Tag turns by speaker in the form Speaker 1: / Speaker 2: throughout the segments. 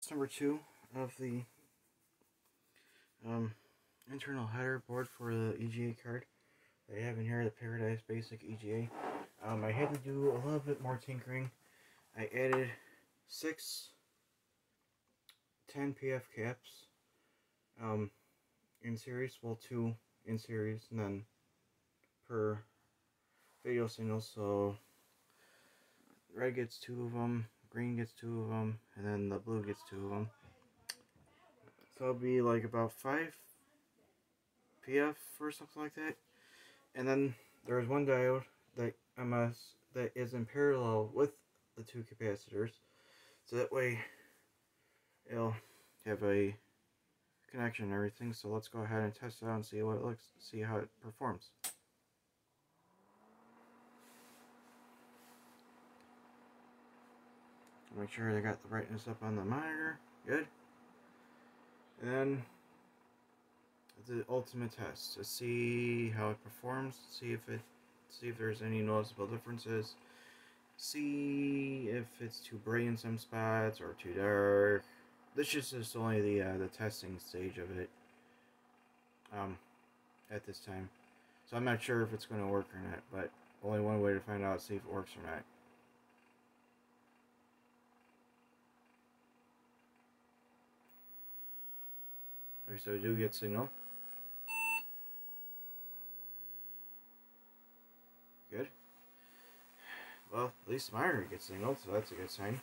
Speaker 1: test number 2 of the internal header board for the EGA card that I have in here, the Paradise Basic EGA. I had to do a little bit more tinkering. I added 6 10 PF caps in series, well 2 in series, and then per video signal, so red gets 2 of them, green gets 2 of them, and then the blue gets 2 of them. So it'll be like about 5 PF or something like that. And then there's one diode that that is in parallel with the 2 capacitors, so that way it'll have a connection and everything. So let's go ahead and test it out and see what it looks, see how it performs. Make sure I got the brightness up on the monitor. Good. And then the ultimate test to see how it performs, see if there's any noticeable differences, see if it's too bright in some spots or too dark. This is just only the testing stage of it at this time, so I'm not sure if it's going to work or not, but only one way to find out, see if it works or not. Okay, so we do get signal. Good. Well, at least the monitor gets signal, so that's a good sign.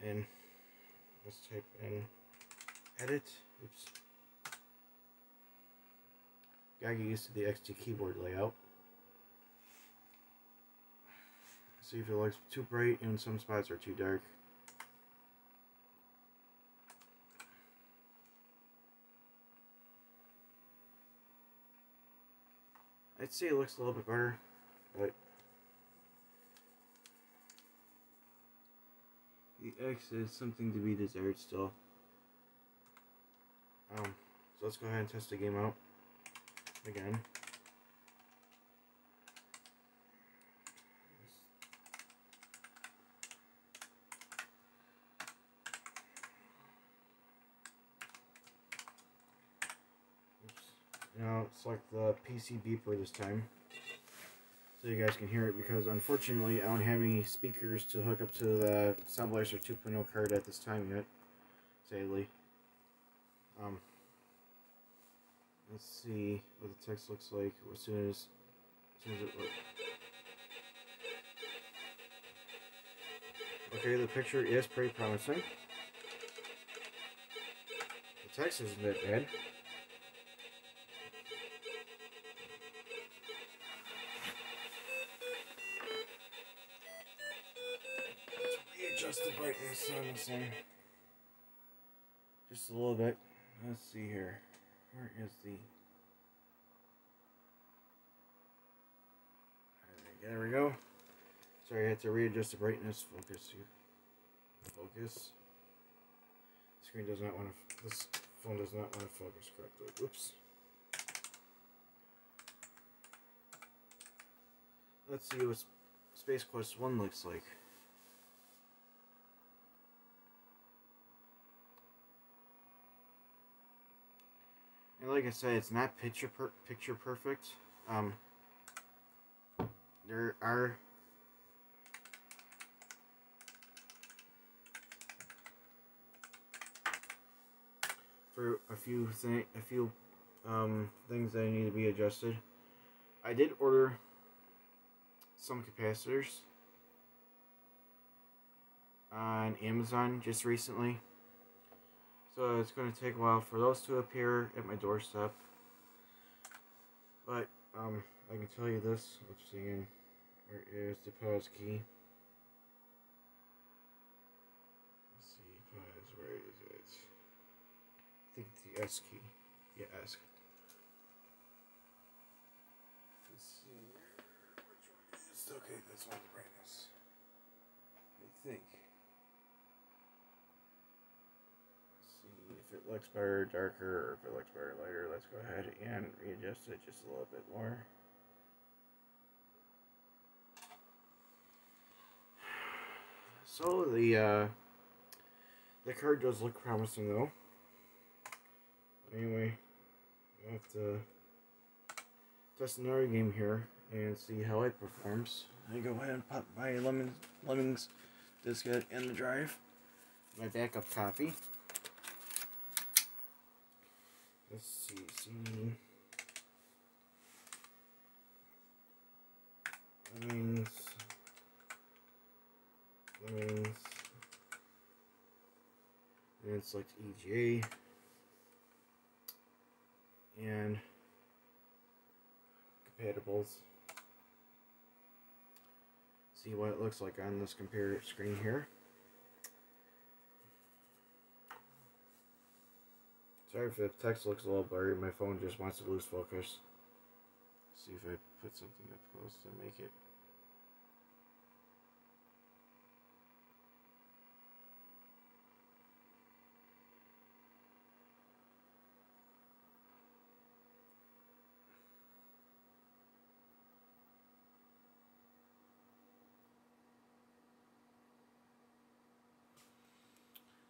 Speaker 1: And let's type in edit. Oops. Gotta get used to the XT keyboard layout. See if it looks too bright and some spots are too dark. I'd say it looks a little bit better, but the X is something to be desired still. So let's go ahead and test the game out again. Now select the PC beeper this time, so you guys can hear it, because unfortunately I don't have any speakers to hook up to the Sound Blaster 2.0 card at this time yet, sadly. Let's see what the text looks like as soon as it looks. Okay, the picture is pretty promising. The text isn't that bad. Adjust the brightness on this one just a little bit. Let's see here. Where is the... There we go. Sorry, I had to readjust the brightness. Focus. Focus. The screen does not want to... This phone does not want to focus correctly. Oops. Let's see what Space Quest 1 looks like. And like I said, it's not picture perfect. There are for a few things that need to be adjusted. I did order some capacitors on Amazon just recently, so it's going to take a while for those to appear at my doorstep. But I can tell you this. Let's see again. Where is the pause key? Let's see, pause. Where is it? I think it's the S key. Yeah, S. Let's see. Which one is it? Okay, that's one brightness. I think. If it looks better darker or if it looks better lighter, let's go ahead and readjust it just a little bit more. So the The card does look promising though. Anyway, I have to test another game here and see how it performs. I go ahead and pop my Lemmings diskette in the drive. My backup copy. Let's see. Lemmings. And select EGA. And compatibles. See what it looks like on this computer screen here. Sorry if the text looks a little blurry, my phone just wants to lose focus. Let's see if I put something up close to make it.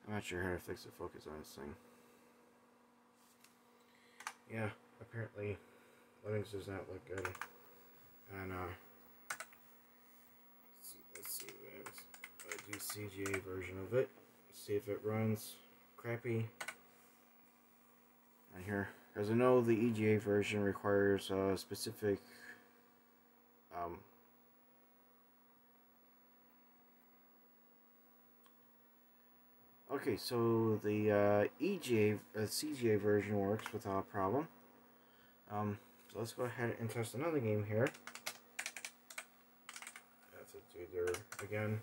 Speaker 1: I'm not sure how to fix the focus on this thing. Yeah, apparently Lemmings does not look good. And let's see, I do CGA version of it. See if it runs crappy. Right here, as I know, the EGA version requires a specific okay, so the EGA, CGA version works without a problem. So let's go ahead and test another game here. That's a dude again.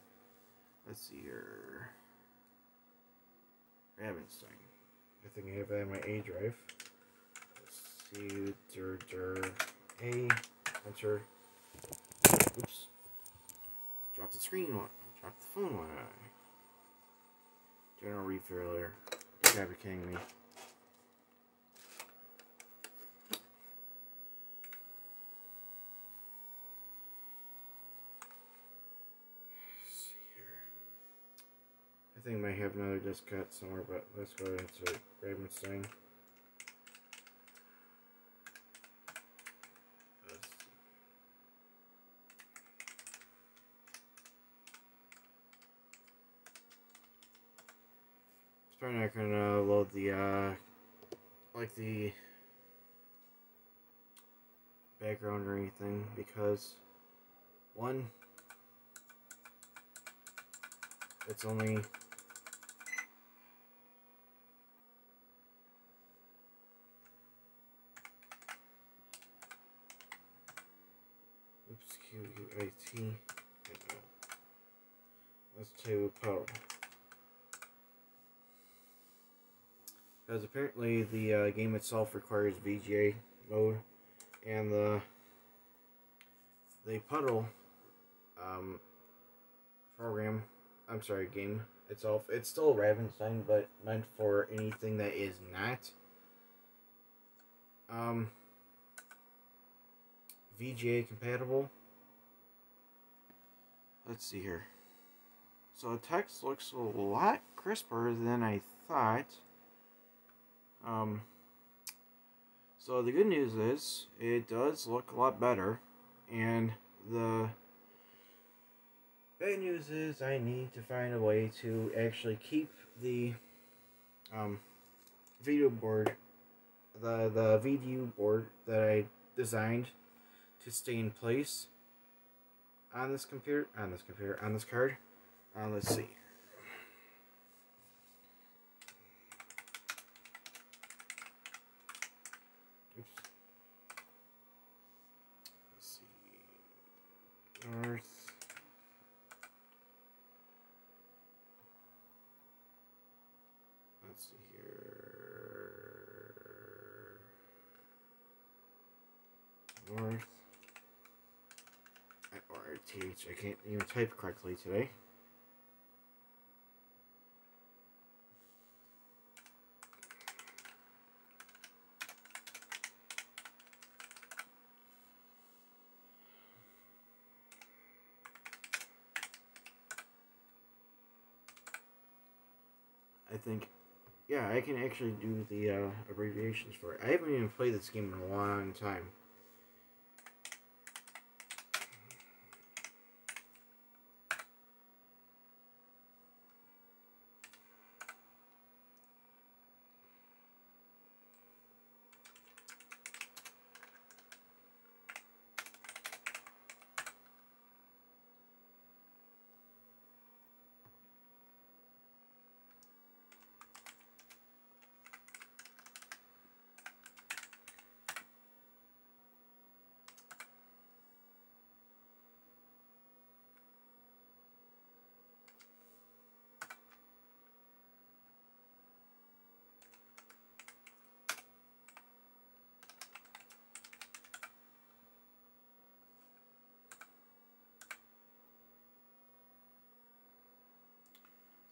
Speaker 1: Let's see here. Ravenstein. I think I have that in my A drive. Let's see. A. Enter. Oops. Drop the screen one. Drop the phone one. General read failure. You gotta be kidding me. Let's see here. I think I might have another diskette somewhere, but let's go into Ravenstein. It's probably not gonna load the like the background or anything because one, it's only QUIT. Let's table power. Because apparently the game itself requires VGA mode, and the Puddle program, I'm sorry, game itself, it's still Ravenstein, but meant for anything that is not VGA compatible. Let's see here. So the text looks a lot crisper than I thought. So the good news is it does look a lot better, and the bad news is I need to find a way to actually keep the video board, the VDU board that I designed to stay in place on this card. Let's see. Oops. Let's see. North. Let's see here. North. Or TH. I can't even type correctly today. think, yeah, I can actually do the abbreviations for it. I haven't even played this game in a long time.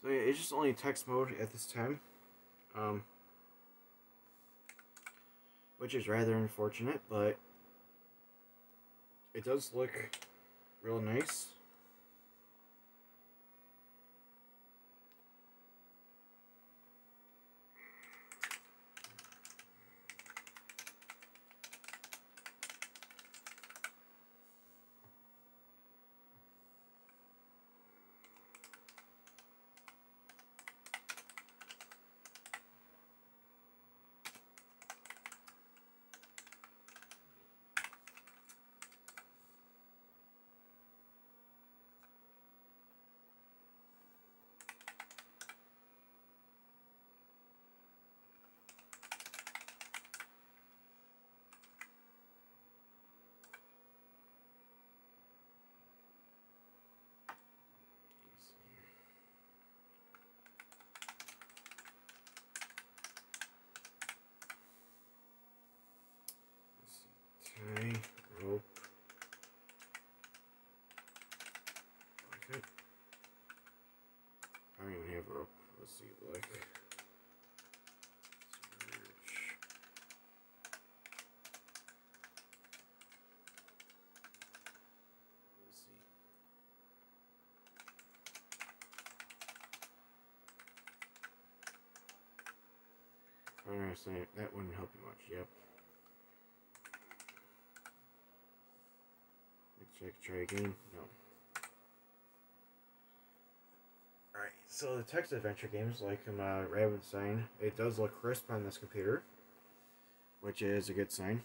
Speaker 1: So yeah, it's just only text mode at this time, um, which is rather unfortunate, but it does look real nice. Tie, rope. Okay. I don't even have rope. Let's see, like. Let's see. I don't understand. That wouldn't help you much. Yep. Let's try again. No. Alright, so the text adventure games like Rabbit Sign, it does look crisp on this computer, which is a good sign.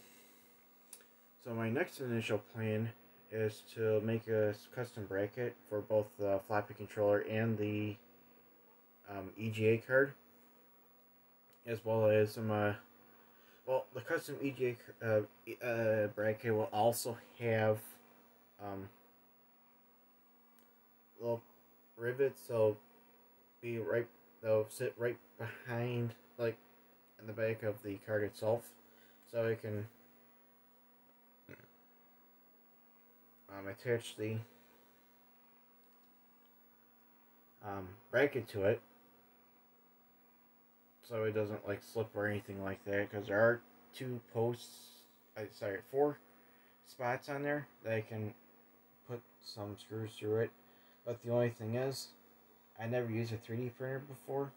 Speaker 1: So my next initial plan is to make a custom bracket for both the floppy controller and the EGA card, as well as some well, the custom EGA bracket will also have little rivets, so they'll sit right behind, like in the back of the card itself, so I can attach the bracket to it, so it doesn't like slip or anything like that. Because there are four spots on there that I can put some screws through it. But the only thing is, I never used a 3D printer before,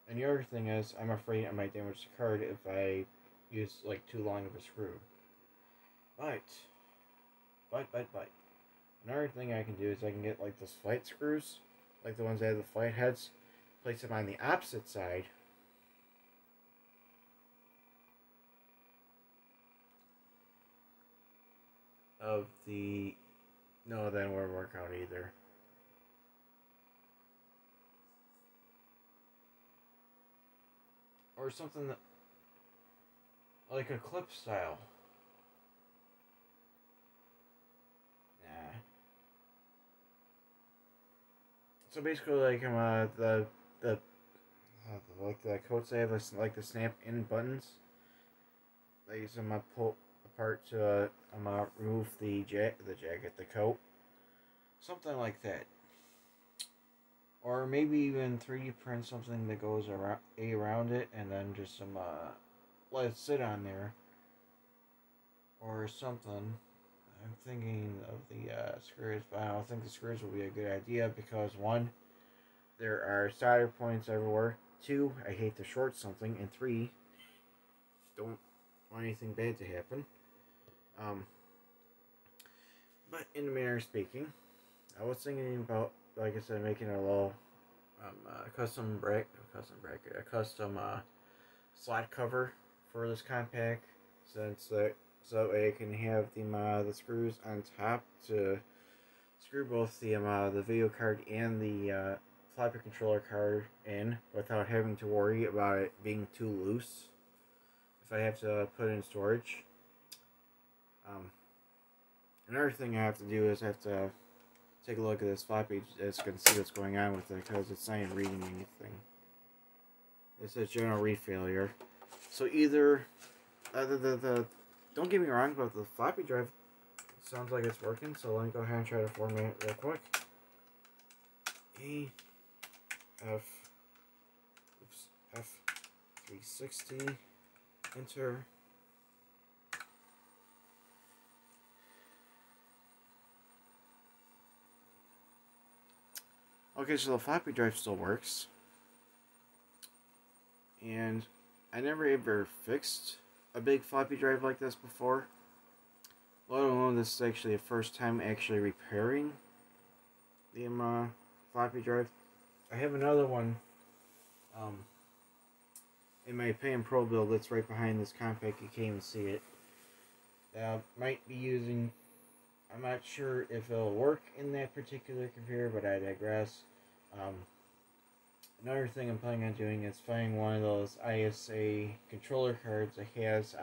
Speaker 1: and the other thing is, I'm afraid I might damage the card if I use like too long of a screw. But another thing I can do is I can get like those flight screws, like the ones that have the flight heads, place them on the opposite side of the. No, that won't work out either. Or something that, like a clip style. Nah. So basically, like like the coats they have like the snap in buttons. They use them pull apart to remove the jacket, the coat, something like that. Or maybe even 3D print something that goes around it, and then just some let it sit on there, or something. I'm thinking of the screws, but I don't think the screws will be a good idea because one, there are solder points everywhere, 2, I hate to short something, and 3, don't want anything bad to happen. But in the manner of speaking, I was thinking about, like I said, making a little custom slot cover for this Compaq, since so that way I can have the screws on top to screw both the video card and the floppy controller card in without having to worry about it being too loose if I have to put it in storage. Another thing I have to do is I have to take a look at this floppy disk and see what's going on with it, because it's not even reading anything. It says general read failure. So either don't get me wrong, but the floppy drive sounds like it's working. So let me go ahead and try to format it real quick. F360, enter. Okay, so the floppy drive still works. And I never ever fixed a big floppy drive like this before. Let alone this is actually the first time actually repairing the floppy drive. I have another one in my Compaq Portable that's right behind this Compaq. You can't even see it. That I might be using. I'm not sure if it'll work in that particular computer, but I digress. Another thing I'm planning on doing is finding one of those ISA controller cards that has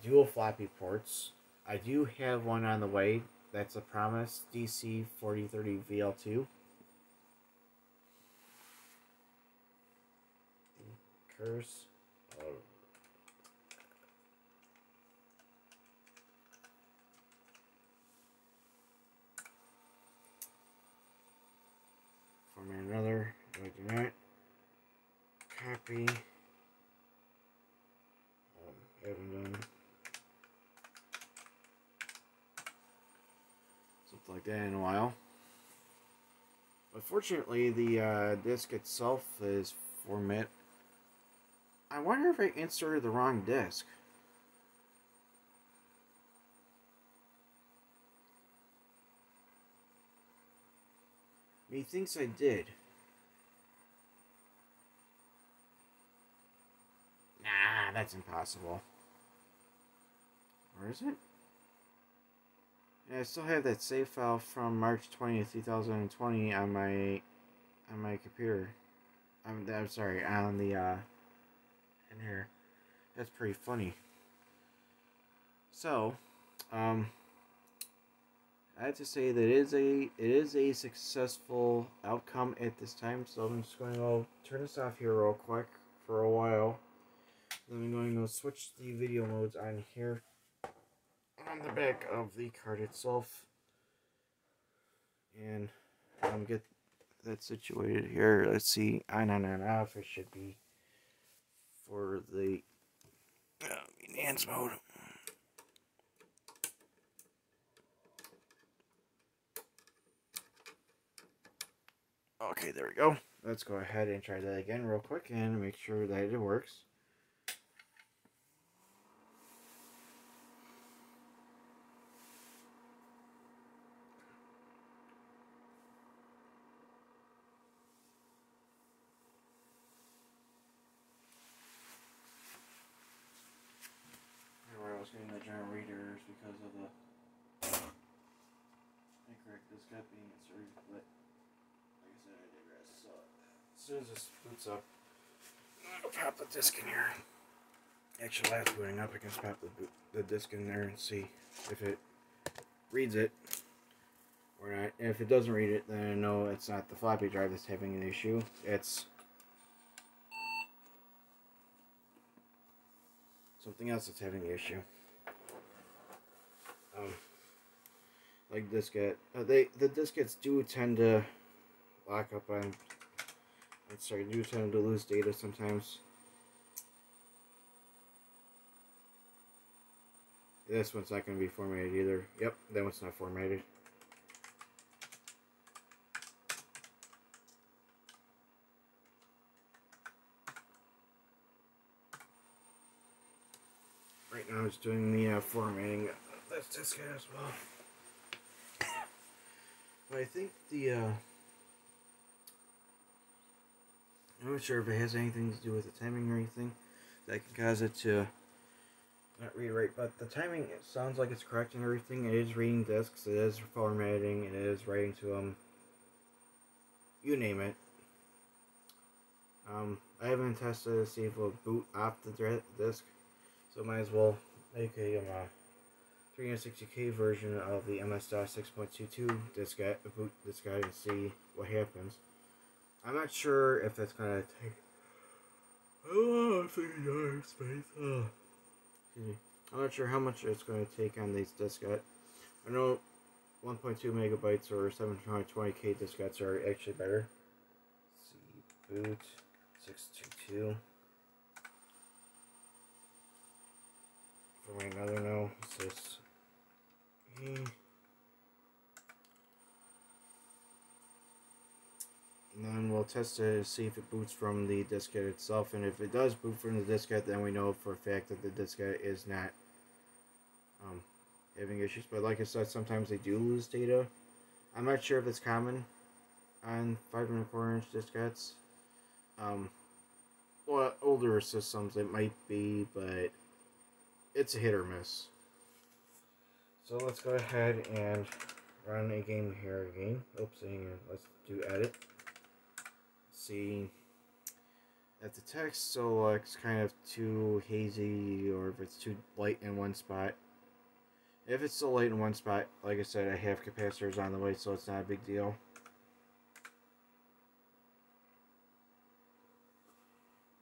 Speaker 1: dual floppy ports. I do have one on the way. That's a Promise DC4030 VL2. Curse. Another, I do not copy. Haven't done something like that in a while. But fortunately, the disc itself is format. I wonder if I inserted the wrong disc. Methinks I did. Nah, that's impossible. Where is it? Yeah, I still have that save file from March 20th, 2020 on my computer. I'm sorry, on the in here. That's pretty funny. So, I have to say that it is a successful outcome at this time. So I'm just going to turn this off here real quick for a while. Then I'm going to switch the video modes on here on the back of the card itself, and get that situated here. Let's see, on and off. It should be for the enhance mode. Okay, there we go. Let's go ahead and try that again real quick and make sure that it works. I was getting the general readers because of the incorrect disk being inserted, but like I said, I digress. So as soon as this boots up, I'll pop the disc in here. Actually, while it's booting up, I can just pop the disc in there and see if it reads it or not. And if it doesn't read it, then I know it's not the floppy drive that's having an issue. It's something else that's having the issue. Like diskette, the diskettes do tend to lock up on. I'm sorry, do tend to lose data sometimes. This one's not going to be formatted either. Yep, that one's not formatted. Right now, I'm just doing the formatting of this disk as well. But I think I'm not sure if it has anything to do with the timing or anything that can cause it to not read right, but the timing, it sounds like it's correcting everything. It is reading disks, it is formatting, it is writing to them. You name it. I haven't tested to see if it will boot off the disk, so might as well make a 360K version of the MS-DOS 6.22 diskette, boot diskette, and see what happens. I'm not sure if it's gonna take a lot of space. Excuse me. I'm not sure how much it's going to take on these diskettes. I know 1.2 megabytes or 720K diskettes are actually better. Let's see, boot 622. For my another no, it says and then we'll test it to see if it boots from the diskette itself, and if it does boot from the diskette, then we know for a fact that the diskette is not having issues. But like I said, sometimes they do lose data. I'm not sure if it's common on 5.25-inch diskettes. Well, older systems it might be, but it's a hit or miss. So let's go ahead and run a game here again. Oops, let's do edit. See if the text still looks kind of too hazy or if it's too light in one spot. If it's still light in one spot, like I said, I have capacitors on the way, so it's not a big deal.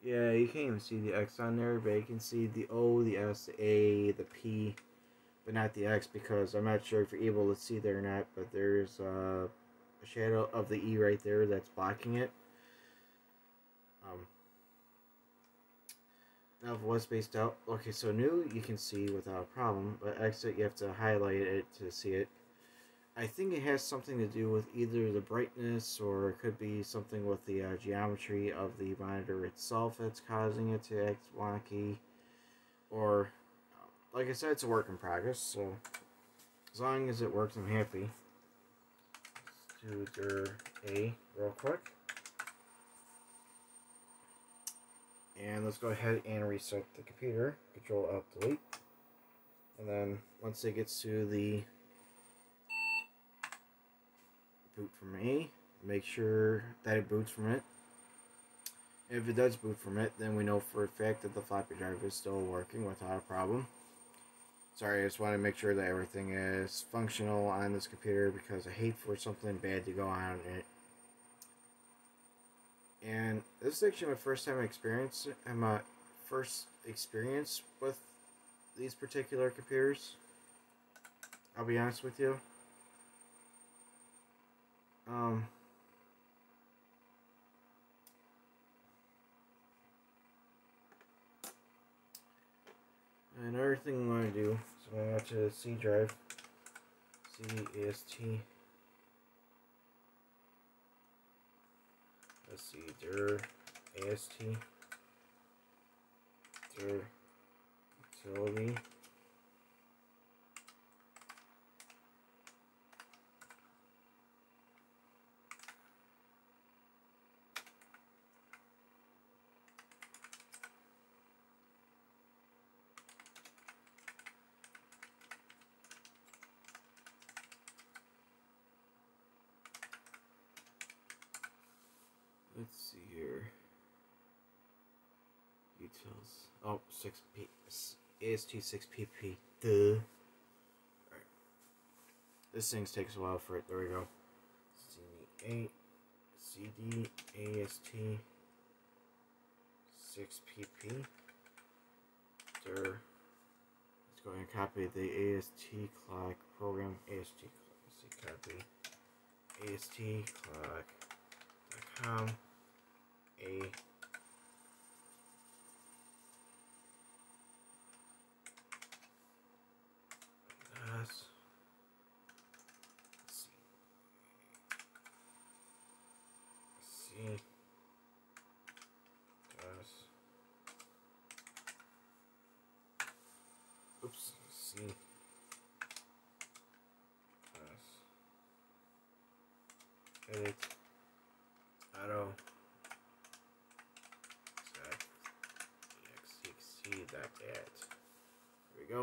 Speaker 1: Yeah, you can't even see the X on there, but you can see the O, the S, the A, the P, but not the X, because I'm not sure if you're able to see there or not, but there's a shadow of the E right there that's blocking it. Now if it was spaced out, okay, so new you can see without a problem, but exit you have to highlight it to see it. I think it has something to do with either the brightness or it could be something with the geometry of the monitor itself that's causing it to act wonky. Or, like I said, it's a work in progress, so as long as it works, I'm happy. Let's do dir A real quick. And let's go ahead and reset the computer. Control Alt Delete. And then once it gets to the boot from A, make sure that it boots from it. If it does boot from it, then we know for a fact that the floppy drive is still working without a problem. Sorry, I just want to make sure that everything is functional on this computer because I hate for something bad to go on it. And this is actually my first experience with these particular computers. I'll be honest with you. Another thing I'm going to do is I'm going to go to the C drive, CAST. Let's see, dir AST, dir utility. Let's see here. Details. Oh, 6P. AST 6PP. Duh. Alright. This thing takes a while for it. There we go. CD AST 6PP. Let's go ahead and copy the AST clock program. AST clock. Let's see, copy. AST clock.com. A S C S edit, auto, set, exec.dat. There we go.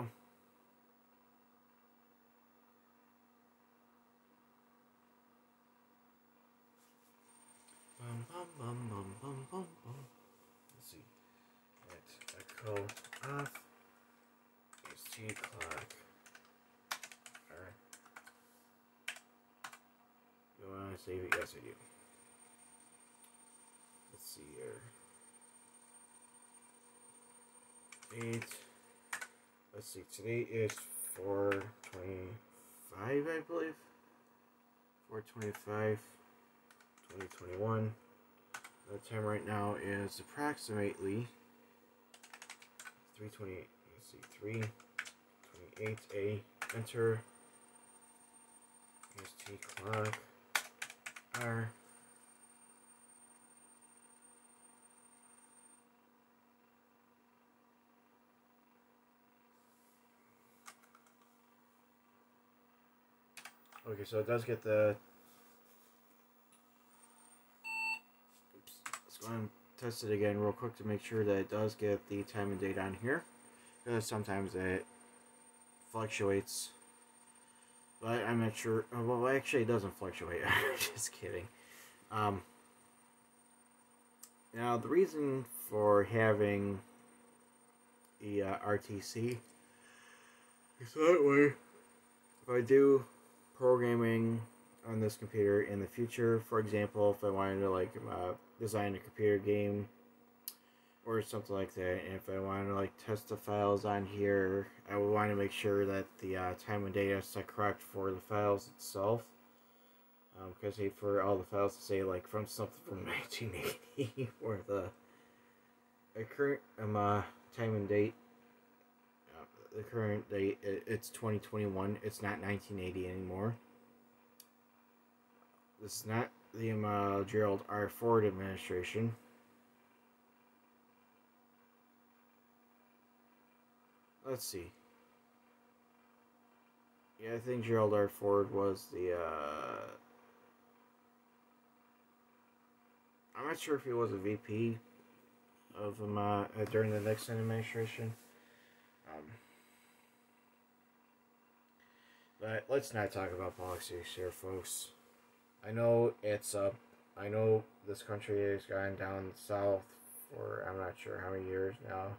Speaker 1: Let's see. At echo off. HT clock. Alright. You want to save it? Yes, I do. Let's see here. 8. Let's see. Today is 4/25, I believe. 4/25, 2021. The time right now is approximately 3:28. Let's see, 3:28. A enter. EST clock. R. Okay, so it does get the. Oops. Let's go and test it again real quick to make sure that it does get the time and date on here, because sometimes it fluctuates. But I'm not sure. Well, actually, it doesn't fluctuate. I'm just kidding. Now, the reason for having the RTC is that way, if I do programming on this computer in the future, for example, if I wanted to like design a computer game or something like that, and if I wanted to like test the files on here, I would want to make sure that the time and date is set correct for the files itself, because I hate for all the files to say like from something from 1980 or the current time and date. The current date, it's 2021. It's not 1980 anymore. This is not the Gerald R. Ford administration. Let's see. Yeah, I think Gerald R. Ford was the, I'm not sure if he was a VP of during the Nixon administration. But let's not talk about politics here, folks. I know I know this country has gone down south for I'm not sure how many years now,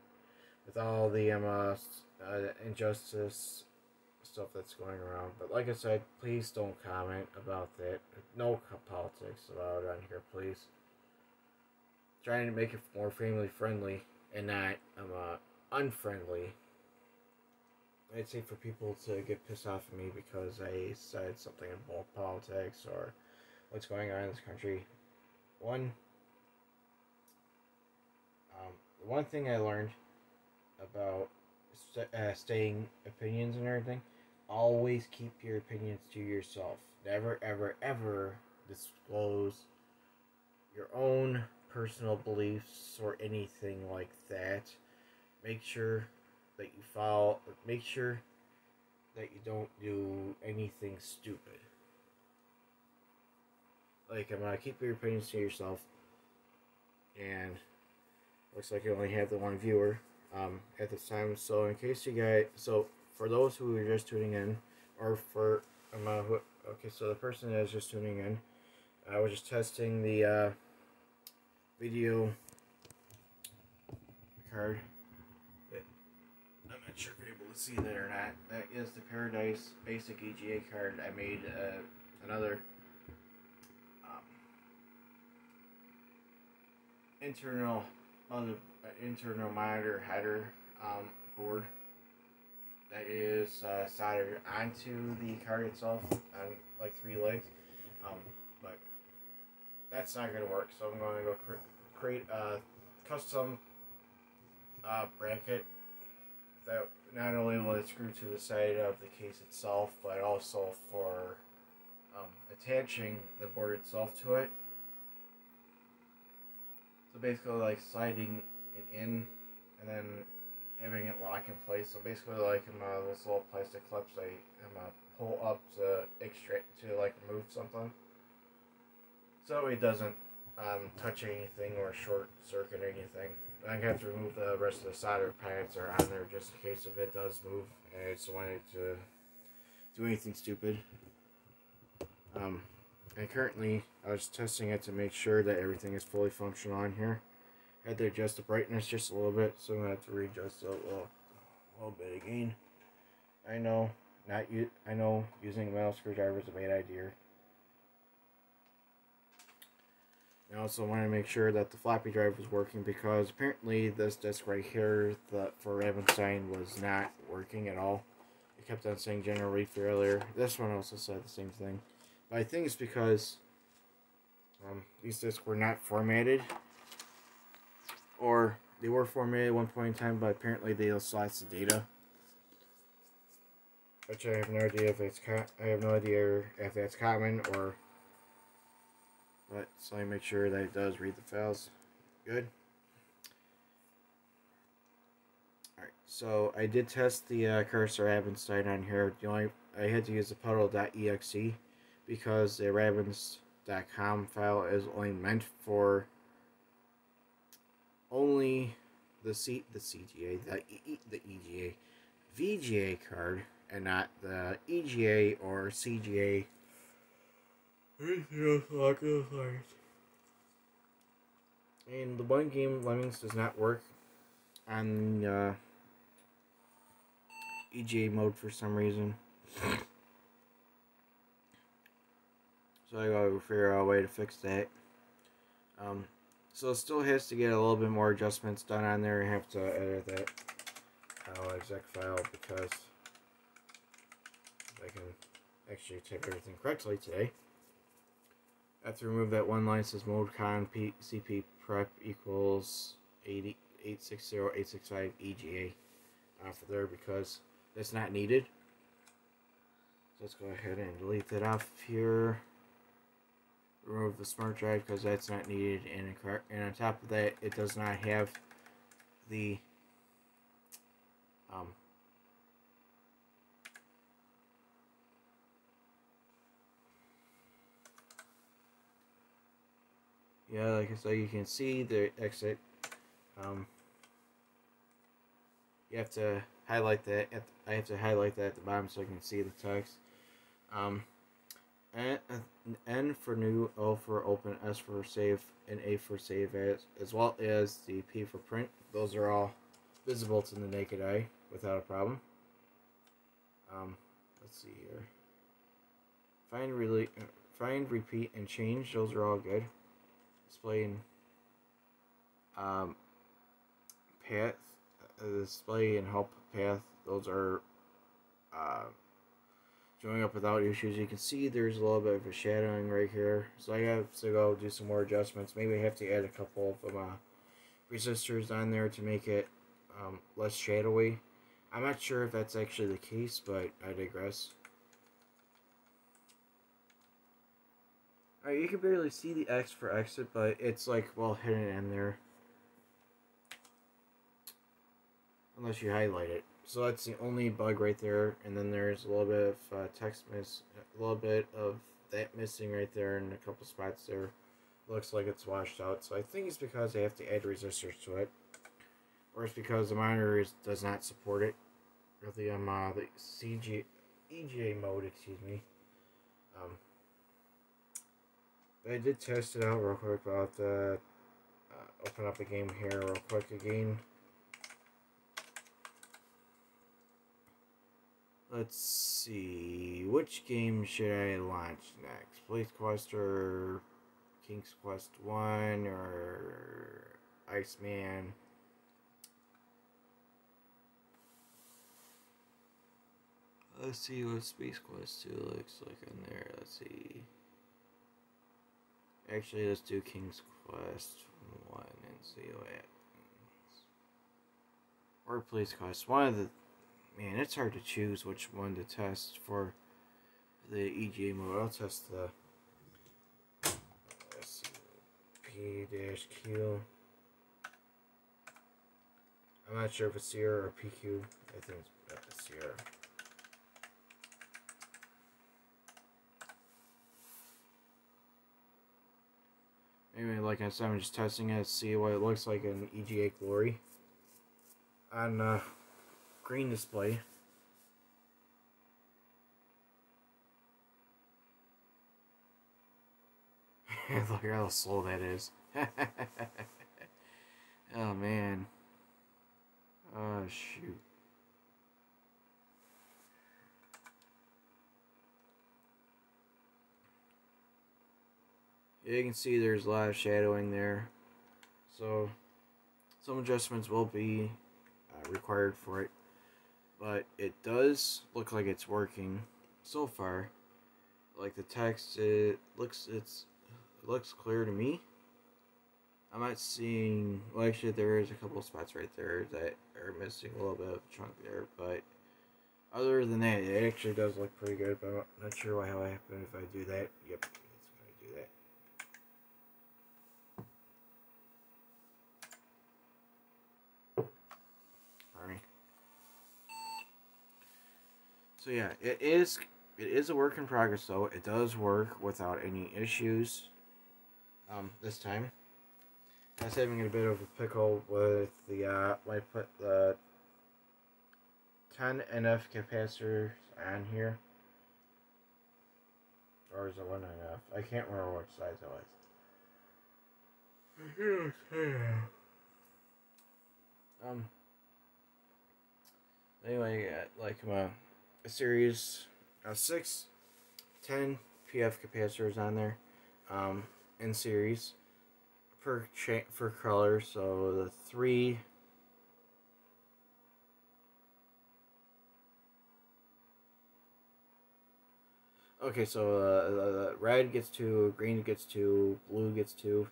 Speaker 1: with all the injustice stuff that's going around. But like I said, please don't comment about that. No politics allowed on here, please. Trying to make it more family friendly and not unfriendly. I'd say for people to get pissed off at me because I said something about politics or what's going on in this country. The one thing I learned about stating opinions and everything, always keep your opinions to yourself. Never, ever, ever disclose your own personal beliefs or anything like that. Make sure that you follow. Make sure that you don't do anything stupid. Like, I'm gonna keep your opinions to yourself. And looks like you only have the one viewer at this time. So in case you guys, so for those who are just tuning in, or for okay, so the person that is just tuning in, I was just testing the video card. I'm not sure if you're able to see that or not. That is the Paradise Basic EGA card. I made another internal monitor header board that is soldered onto the card itself on like 3 legs, but that's not going to work. So I'm going to go create a custom bracket that not only will it screw to the side of the case itself, but also for attaching the board itself to it. So basically like sliding it in and then having it lock in place. So basically like those little plastic clips I pull up to extract, to like remove something. so it doesn't touch anything or short circuit anything. I have to remove the rest of the solder pads that are on there just in case if it does move and I just wanted to do anything stupid. And currently I was testing it to make sure that everything is fully functional on here. I had to adjust the brightness just a little bit, so I'm gonna have to readjust it a little bit again. I know using a metal screwdriver is a bad idea. I also want to make sure that the floppy drive was working because apparently this disc right here for Ravenstein was not working at all. It kept on saying general failure. This one also said the same thing. But I think it's because these discs were not formatted. Or they were formatted at one point in time, but apparently they also lost the data. Which I have no idea if that's common or. But so I make sure that it does read the files. Good. Alright, so I did test the cursor Ravenstein on here. I had to use the puddle.exe because the ravens.com file is only meant for only the CGA, the EGA, VGA card, and not the EGA or CGA. And the one game Lemmings does not work on EGA mode for some reason. So I gotta figure out a way to fix that. So it still has to get a little bit more adjustments done on there. I have to edit that exec file because I can actually type everything correctly today. I have to remove that one line that says modecon CP prep equals 860.865 EGA off of there because that's not needed. So let's go ahead and delete that off here. Remove the smart drive because that's not needed, and on top of that, it does not have the yeah, like I said, you can see the exit. You have to highlight that. I have to highlight that at the bottom so I can see the text. N for new, O for open, S for save, and A for save as well as the P for print. Those are all visible to the naked eye without a problem. Let's see here. Find, repeat, and change. Those are all good. Displaying path, display and help path. Those are showing up without issues. You can see there's a little bit of a shadowing right here, so I have to go do some more adjustments. Maybe I have to add a couple of resistors on there to make it less shadowy. I'm not sure if that's actually the case, but I digress. Alright, you can barely see the X for exit, but it's like well hidden in there. Unless you highlight it. So that's the only bug right there, and then there's a little bit of text a little bit of that missing right there, and a couple spots there. Looks like it's washed out. So I think it's because I have to add resistors to it, or it's because the monitor does not support it, or the EGA mode, excuse me. But I did test it out real quick. I'll have to open up the game here real quick again. Let's see, which game should I launch next? Blaze Quest or King's Quest 1 or Iceman? Let's see what Space Quest 2 looks like on there. Let's see. Actually, let's do King's Quest 1 and see what happens. Or Blaze Quest. One of the... Man, it's hard to choose which one to test for the EGA mode. I'll test the P-Q. I'm not sure if it's Sierra or PQ. I think it's Sierra. Anyway, like I said, I'm just testing it to see what it looks like in EGA Glory on green display. Look at how slow that is. Oh man. Oh shoot. You can see there's a lot of shadowing there, so some adjustments will be required for it, but it does look like it's working so far. Like the text, it looks clear to me. I'm not seeing, well actually there is a couple spots right there that are missing a little bit of chunk there, but other than that it actually does look pretty good, but I'm not sure how it happened if I do that. Yep, it's going to do that. Alright. So yeah, it is a work in progress though. It does work without any issues. This time. I was having a bit of a pickle with the when I put the 10 NF capacitors on here. Or is it 1 NF? I can't remember what size it was. Anyway, I got like a series of 6 10 PF capacitors on there, in series per color. So the 3 okay, so red gets 2, green gets 2, blue gets 2,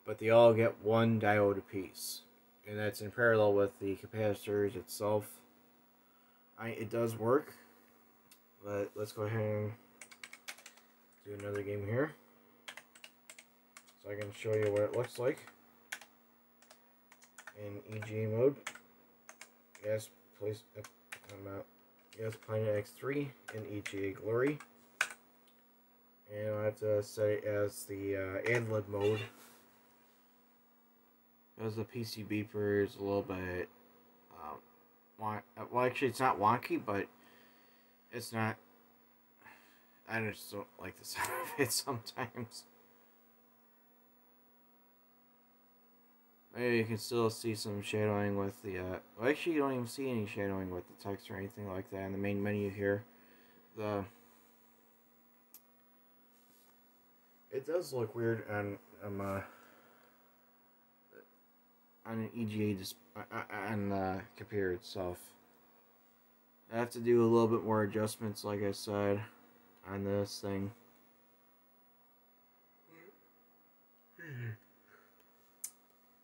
Speaker 1: but they all get 1 diode apiece, and that's in parallel with the capacitors itself. It does work, but let's go ahead and do another game here, so I can show you what it looks like in EGA mode. Yes, please. Yes, Planet X3 in EGA Glory, and I have to set it as the ad-lib mode, because the PC beeper is a little bit well, actually it's not wonky, but it's not, I just don't like the sound of it sometimes. Maybe you can still see some shadowing with the, well actually you don't even see any shadowing with the text or anything like that in the main menu here. It does look weird on an EGA on the computer itself. I have to do a little bit more adjustments, like I said, on this thing.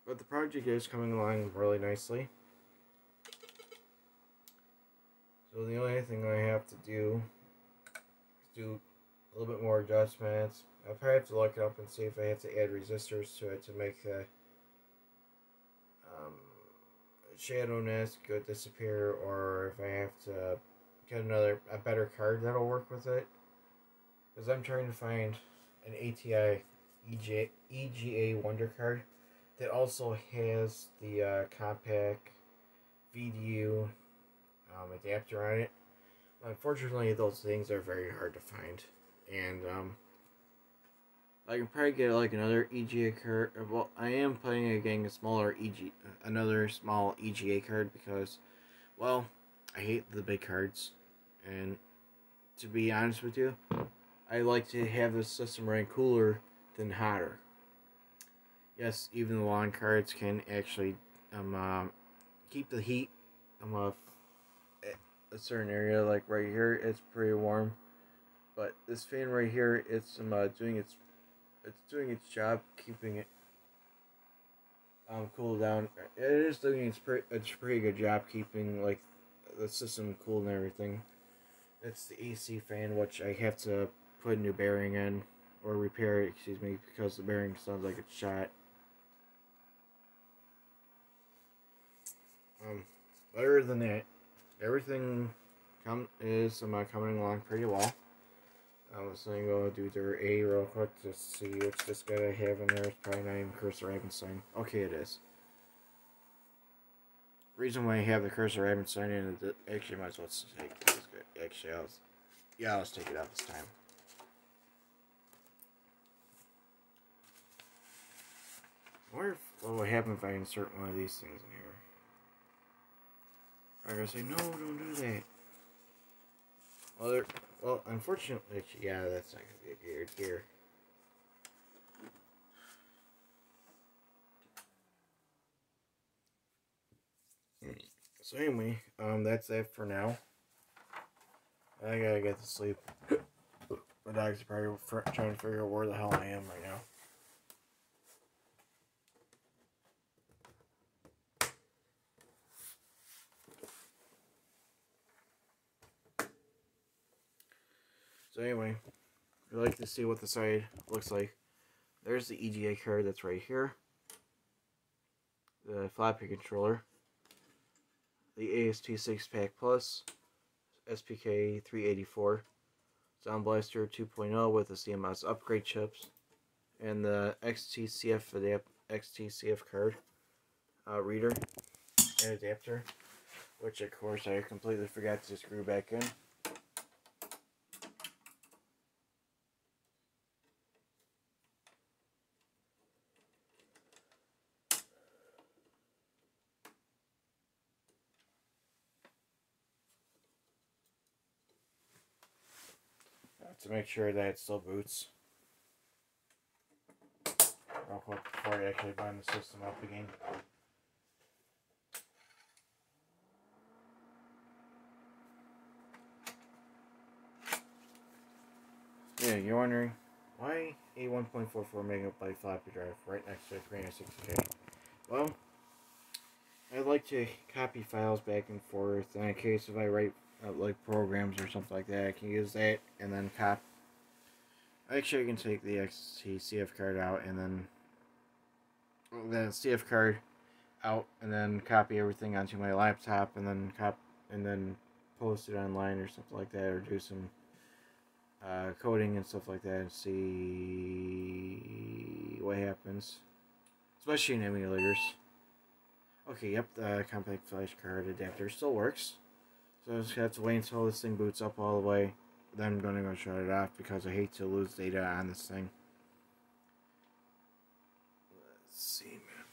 Speaker 1: But the project is coming along really nicely. So the only thing I have to do is do a little bit more adjustments. I'll probably have to look it up and see if I have to add resistors to it to make the shadowness go disappear, or if I have to get a better card that'll work with it. Because I'm trying to find an ATI EGA Wonder card that also has the Compaq VDU adapter on it. Unfortunately, those things are very hard to find, and I can probably get like another EGA card. Well, I am planning on getting another small EGA card because, well, I hate the big cards, and to be honest with you, I like to have the system run cooler than hotter. Yes, even the long cards can actually keep the heat at a certain area. Like right here, it's pretty warm, but this fan right here, it's doing its job keeping it cool down. It is doing its pretty good job keeping like the system cool and everything. It's the AC fan, which I have to put a new bearing in, or repair it, excuse me, because the bearing sounds like it's shot. Other than that, everything is coming along pretty well. I'm just gonna go do their A real quick to see which this guy I have in there. It's probably not even Cursor Ravenstein. Okay, it is. Reason why I have the Cursor Ravenstein in it, actually might as well take this guy. Actually, let's take it out this time. I wonder what would happen if I insert one of these things in here. I'm gonna say, no, don't do that. Well, unfortunately, yeah, that's not gonna be a geared gear. So anyway, that's it for now. I gotta get to sleep. My dog's probably trying to figure out where the hell I am right now. So anyway, if you'd like to see what the side looks like, there's the EGA card that's right here. The floppy controller. The AST 6-pack Plus. SPK 384. Sound Blaster 2.0 with the CMOS upgrade chips. And the XTCF card reader and adapter. Which of course I completely forgot to screw back in. To make sure that it still boots. Real quick before I actually bind the system up again. Yeah, you're wondering why a 1.44 megabyte floppy drive right next to a 360K? Well, I like to copy files back and forth, and in case if I write like programs or something like that, I can use that and then copy. Actually, I can take the XTCF card out and then the CF card out and then copy everything onto my laptop and then post it online or something like that, or do some coding and stuff like that and see what happens, especially in emulators. Okay, yep, the Compaq flash card adapter still works, so I just have to wait until this thing boots up all the way. Then I'm going to go shut it off because I hate to lose data on this thing. Let's see, man.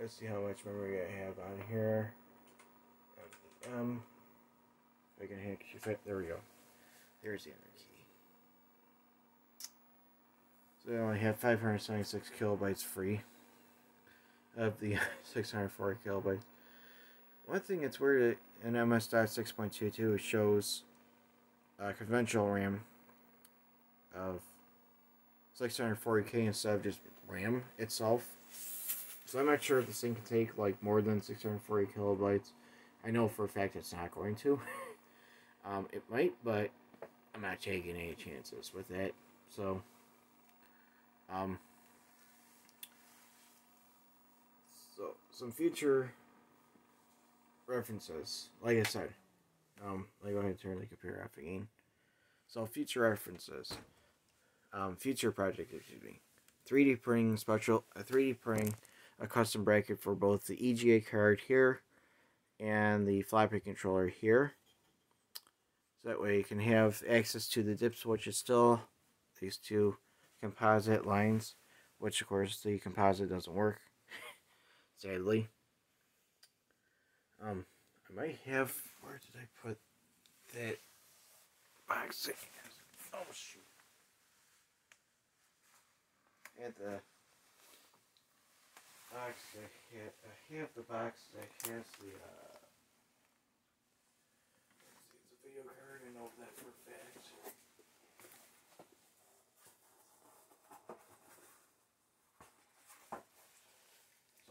Speaker 1: Let's see how much memory I have on here. If I can actually fit, there we go. There's the enter key. So I only have 576 kilobytes free of the 640 kilobytes. One thing that's weird, in MS.6.22 shows conventional RAM of 640K instead of just RAM itself. So I'm not sure if this thing can take like more than 640 kilobytes. I know for a fact it's not going to. It might, but I'm not taking any chances with that. So, some future references. Like I said, let me go ahead and turn the computer off again. So, future references. Future project, excuse me. 3D printing a custom bracket for both the EGA card here and the floppy controller here. So that way you can have access to the dip switches still. These two composite lines, which of course the composite doesn't work, sadly. I might have, where did I put that box? Oh shoot. At the box that I have the box that has the it's a video card, I know that for a fact. So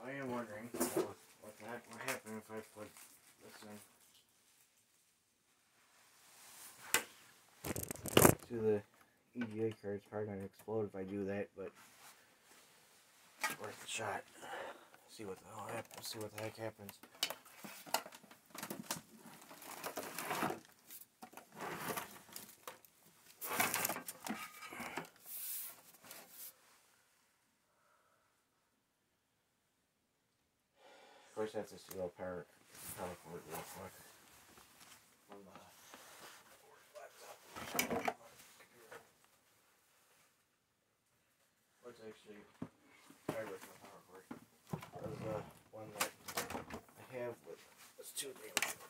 Speaker 1: I am wondering what happened if I put this in to the EGA card. It's probably going to explode if I do that, but it's worth a shot. See what the hell happens. See what the heck happens. First, I have to steal a power cord real quick from the laptop. Let's actually try with my power cord. Because the one that I have with is too damn short.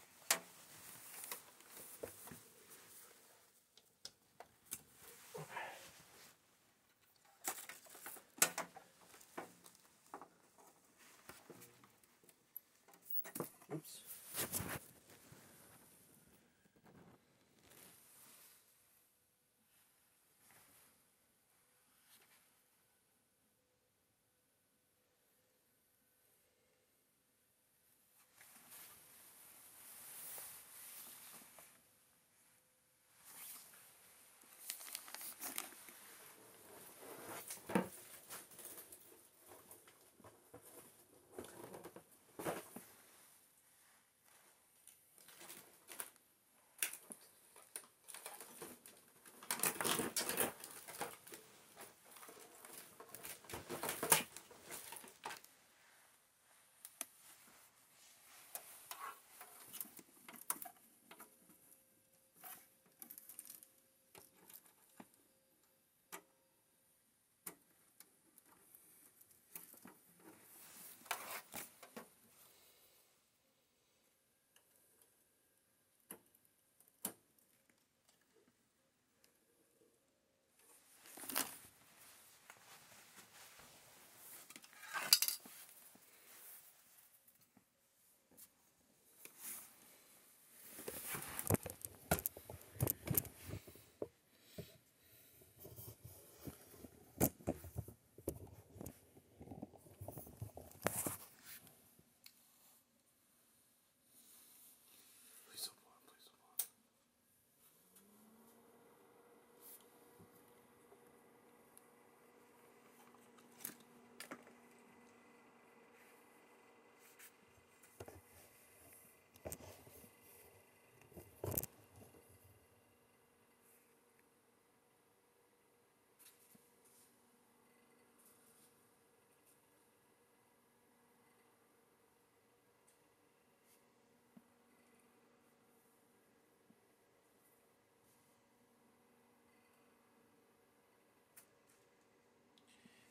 Speaker 1: Oops.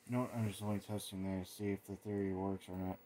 Speaker 1: You know what? I'm just only testing there to see if the theory works or not.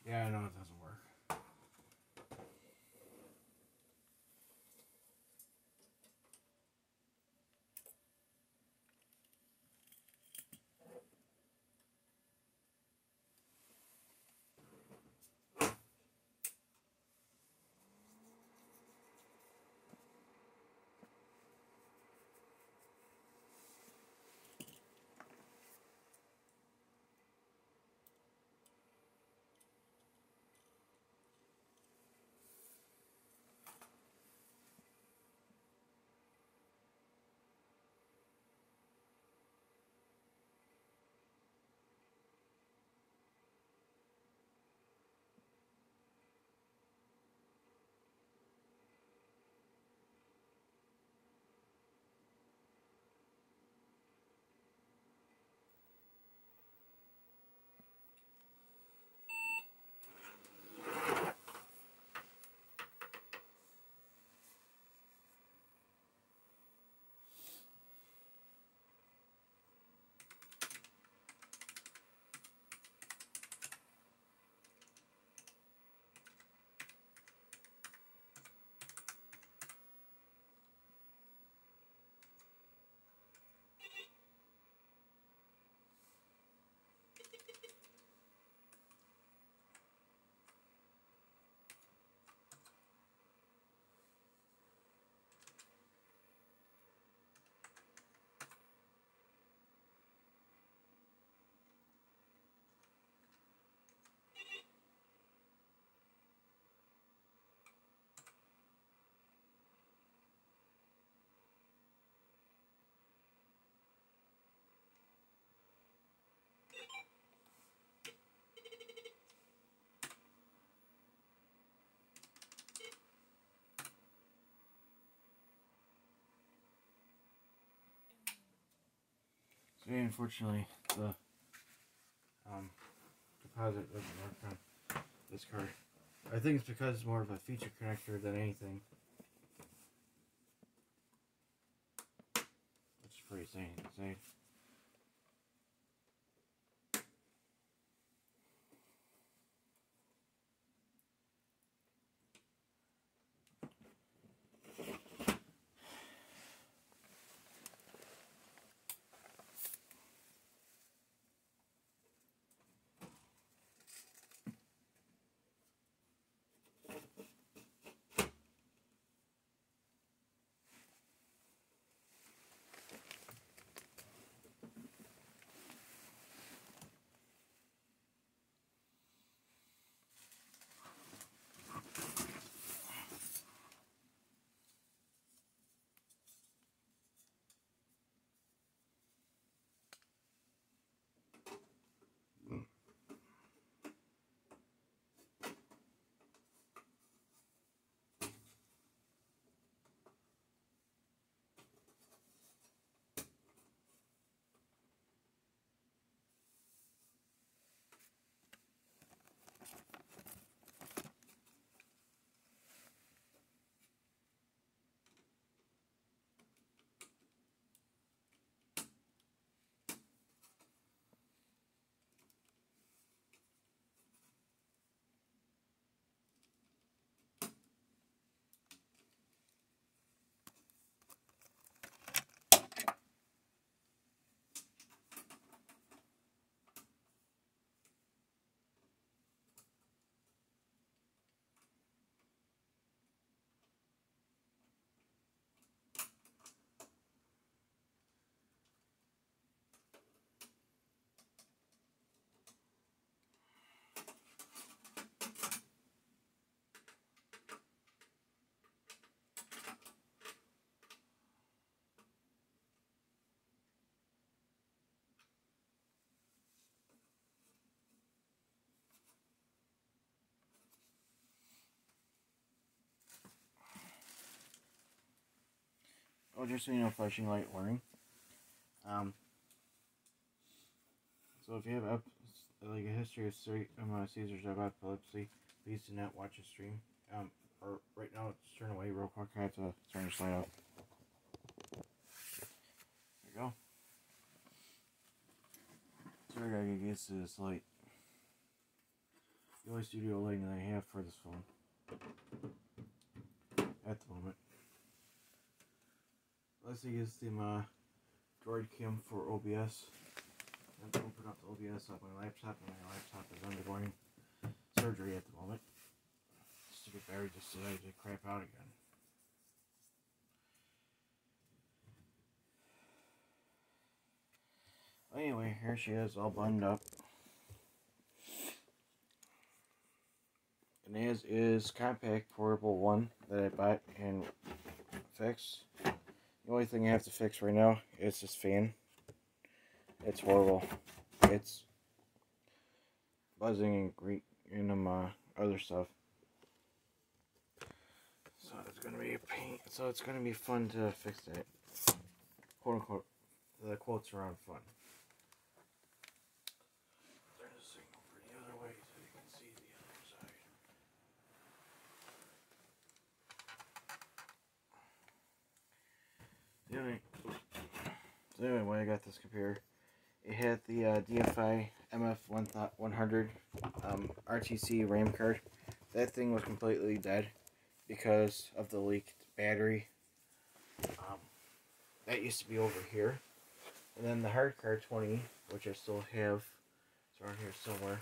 Speaker 1: Yeah, I know it doesn't work. So yeah, unfortunately, the deposit doesn't work on this card. I think it's because it's more of a feature connector than anything. Which is pretty insane. Oh, just so you know, flashing light warning. So if you have like a history of seizures of epilepsy, please do not watch a stream. Or right now, just turn away real quick. I have to turn this light off. There you go. So I gotta get used to this light. The only studio lighting that I have for this phone at the moment. Let's see, use the Droid Cam for OBS. I have to open up the OBS on my laptop, and my laptop is undergoing surgery at the moment. Stupid battery just decided to crap out again. Anyway, here she is, all buttoned up. And as is Compaq Portable 1 that I bought and fixed. The only thing I have to fix right now is this fan. It's horrible. It's buzzing and green and other stuff. So it's gonna be a pain. So it's gonna be fun to fix that. Quote unquote. The quotes around fun. Turn this thing over the other way so you can see the other side. So anyway, when I got this computer, it had the DFI MF100 RTC RAM card. That thing was completely dead because of the leaked battery. That used to be over here. And then the hard card 20, which I still have, it's around here somewhere. I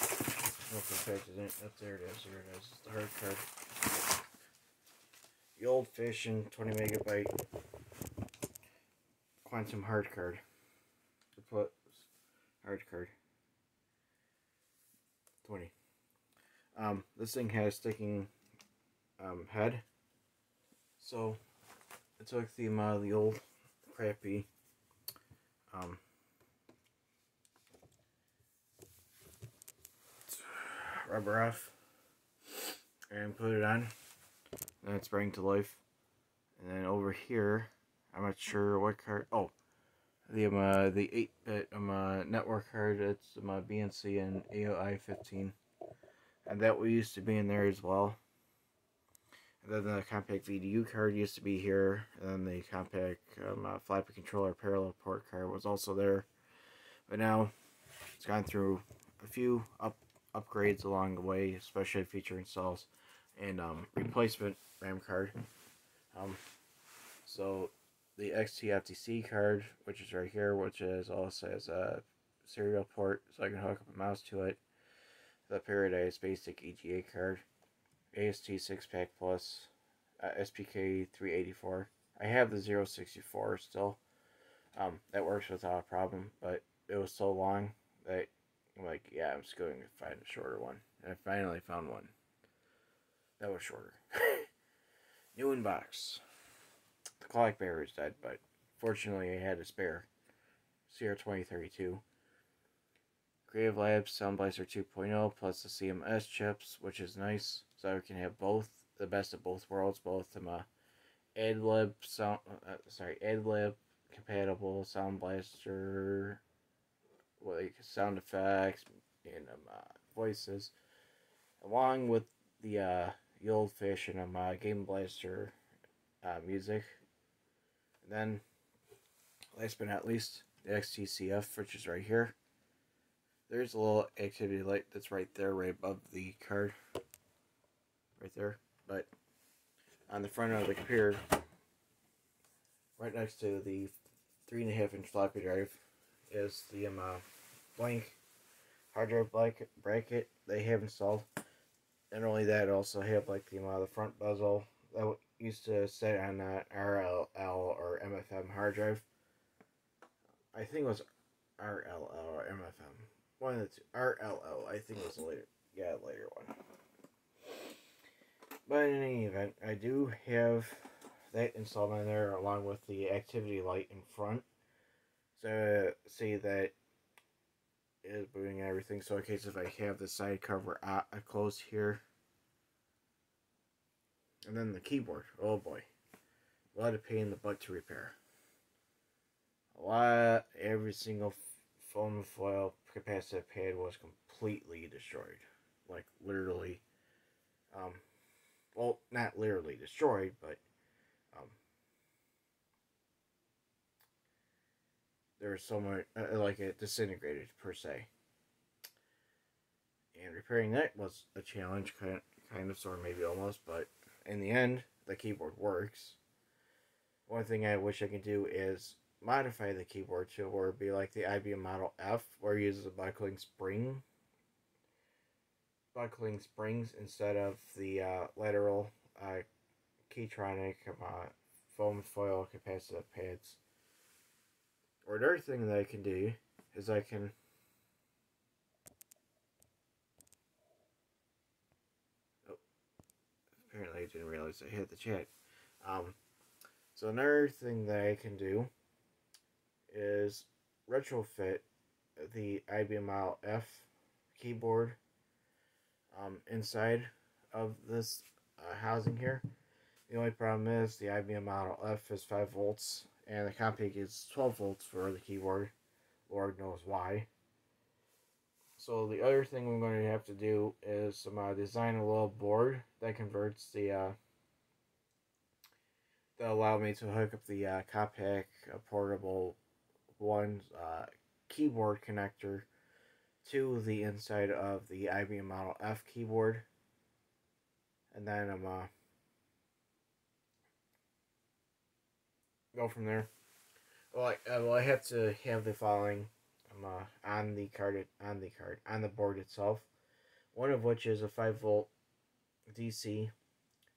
Speaker 1: don't know if the fact isn't. That's there it is. Here it is. It's the hard card. The old-fashioned 20 megabyte quantum hard card. Hard card 20. This thing has a sticking head. So I took the old crappy rubber off and put it on, and it's bringing to life. And then over here, I'm not sure what card. Oh, the 8-bit network card. It's BNC and AOI 15, and that used to be in there as well. And then the Compaq VDU card used to be here, and then the Compaq floppy controller parallel port card was also there. But now it's gone through a few upgrades along the way, especially feature installs and replacement RAM card. So the XT card, which is right here, which is also has a serial port, so I can hook up a mouse to it. The Paradise Basic EGA card, AST 6-pack plus, SPK 384. I have the 064 still. That works without a problem, but it was so long that I'm like, yeah, I'm just going to find a shorter one. And I finally found one that was shorter. New inbox. The clock bearer is dead, but fortunately I had a spare. CR2032. Creative Labs Sound Blaster 2.0 plus the CMS chips, which is nice. So I can have both, the best of both worlds, both AdLib compatible Sound Blaster, like sound effects and voices, along with the old-fashioned Game Blaster music. And then, last but not least, the XTCF, which is right here. There's a little activity light that's right there, right above the card. Right there. But on the front of the computer, right next to the 3.5-inch floppy drive, is the blank hard drive bracket they have installed. Not only that, also have like the front bezel that used to sit on RLL or MFM hard drive. I think it was RLL or MFM. One of the two. RLL, I think it was later one. But in any event, I do have that installed in there along with the activity light in front. So see that it is booting and everything. So in case if I have the side cover closed here. And then the keyboard. Oh boy. A lot of pain in the butt to repair. Every single foam foil capacitive pad was completely destroyed. Like literally, well, not literally destroyed, but there was so much, like it disintegrated per se. And repairing that was a challenge, kind of, sort of, maybe almost, but in the end, the keyboard works. One thing I wish I could do is modify the keyboard to where it be like the IBM Model F, where it uses a buckling springs instead of the lateral Keytronic foam foil capacitive pads. Or another thing that I can do is I can apparently I didn't realize I hit the chat. So another thing that I can do is retrofit the IBM Model F keyboard inside of this housing here. The only problem is the IBM Model F is 5 volts and the Compaq is 12 volts for the keyboard. Lord knows why. So the other thing we're going to have to do is design a little board that converts that allow me to hook up the Compaq Portable 1 keyboard connector to the inside of the IBM Model F keyboard. And then go from there. Well, I have to have the following on the board itself. One of which is a 5-volt DC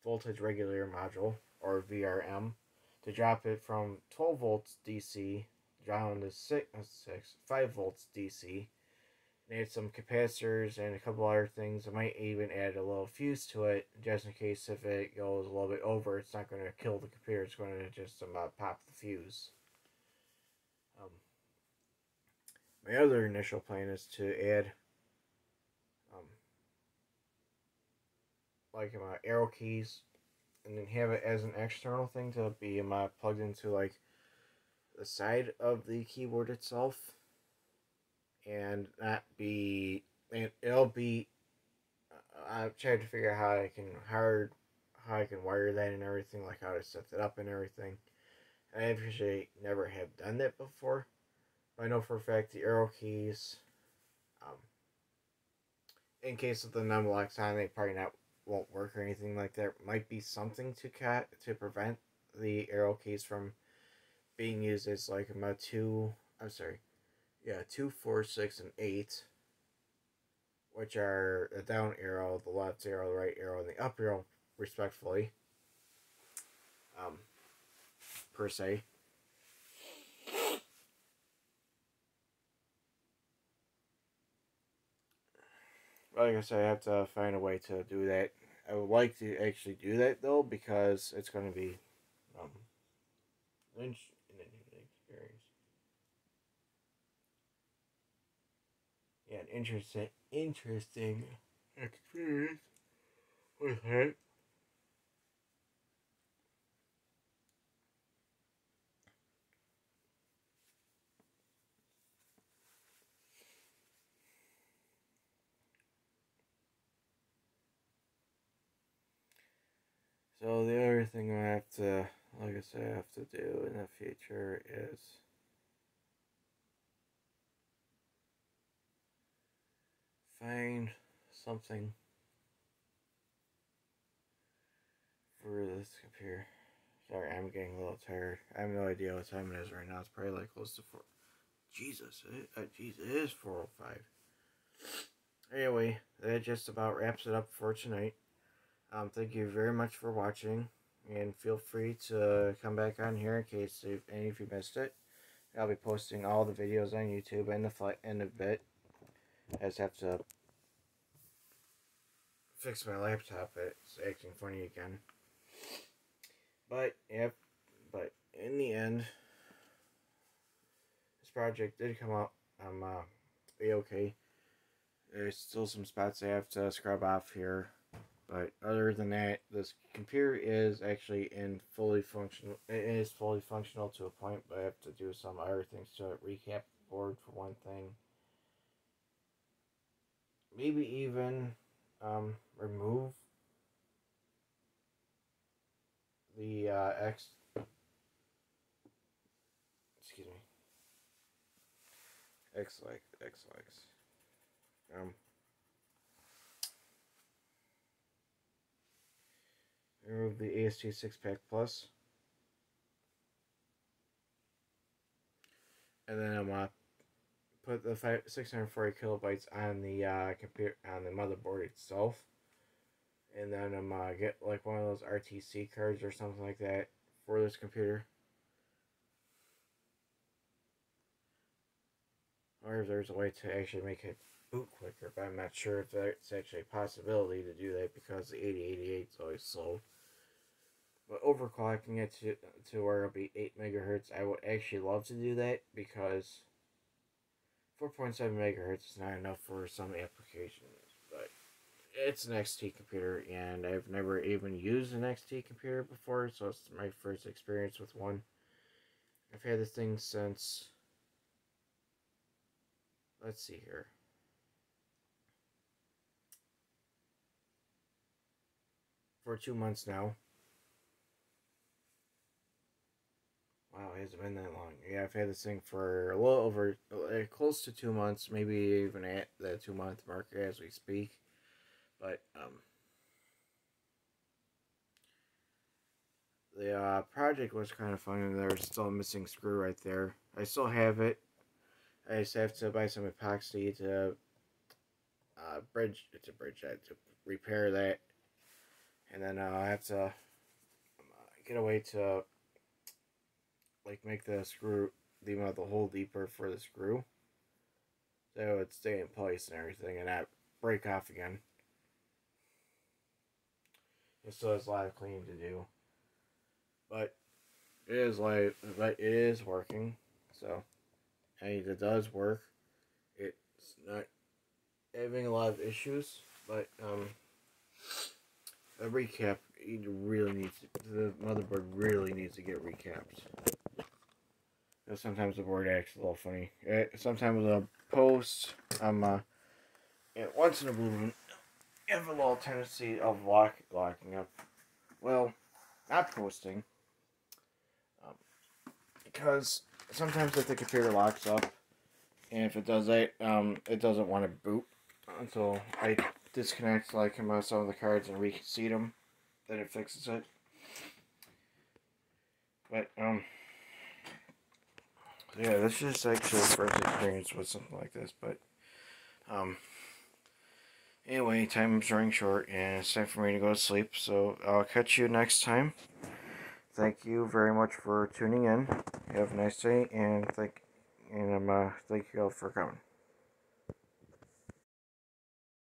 Speaker 1: voltage regulator module, or VRM, to drop it from 12 volts DC down to 5 volts DC. And add some capacitors and a couple other things. I might even add a little fuse to it, just in case if it goes a little bit over, it's not going to kill the computer. It's going to just pop the fuse. My other initial plan is to add like arrow keys, and then have it as an external thing to be plugged into like the side of the keyboard itself, and not be, and it'll be. I've tried to figure out how I can wire that and everything, like how to set it up and everything. I actually never have done that before. But I know for a fact the arrow keys, um, in case of the num-locks on, they probably not won't work or anything like that. Might be something to prevent the arrow keys from being used as like about two. I'm sorry, yeah, 2, 4, 6, and 8, which are the down arrow, the left arrow, the right arrow, and the up arrow, respectively. Um, per se. Like I said, I have to find a way to do that. I would like to actually do that though, because it's going to be um, an experience. Yeah, an interesting experience with it. So the other thing I have to, like I said, I have to do in the future is find something for this computer. Sorry, I'm getting a little tired. I have no idea what time it is right now. It's probably like close to 4. Jesus, it is 4:05. Anyway, that just about wraps it up for tonight. Thank you very much for watching, and feel free to come back on here in case if any of you missed it. I'll be posting all the videos on YouTube in a bit. I just have to fix my laptop. It's acting funny again. But yep. But in the end, this project did come out. I'm okay. There's still some spots I have to scrub off here. But other than that, this computer is actually in fully functional. It is fully functional to a point, but I have to do some other things to it. Recap the board for one thing. Maybe even remove the excuse me, X legs. Um, remove the AST 6-pack plus, and then I'm put the 640 kilobytes on the computer, on the motherboard itself, and then I'm get like one of those RTC cards or something like that for this computer. Or if there's a way to actually make it boot quicker, but I'm not sure if that's actually a possibility to do that because the 8088 is always slow. But overclocking it to where it'll be 8 megahertz, I would actually love to do that because 4.7 megahertz is not enough for some applications. But it's an XT computer, and I've never even used an XT computer before, so it's my first experience with one. I've had this thing since, let's see here, for 2 months now. Wow, it hasn't been that long. Yeah, I've had this thing for a little over, close to 2 months, maybe even at the 2 month mark as we speak. But the project was kind of fun, and there was still a missing screw right there. I still have it. I just have to buy some epoxy to bridge that, to repair that, and then I have to get a way to like make the screw, the hole deeper for the screw, so it would stay in place and everything, and not break off again. It still has a lot of cleaning to do, but it is working. So, it does work. It's not having a lot of issues, but a recap, the motherboard really needs to get recapped. Sometimes the board acts a little funny. Sometimes with a post, once in a blue moon, I have a little tendency of locking up. Well, not posting, because sometimes if the computer locks up, and if it does that, it doesn't want to boot until I disconnect like some of the cards and reseat them. Then it fixes it. But yeah, this is actually the first experience with something like this. But anyway, time's running short, and it's time for me to go to sleep. So I'll catch you next time. Thank you very much for tuning in. Have a nice day, and thank you all for coming.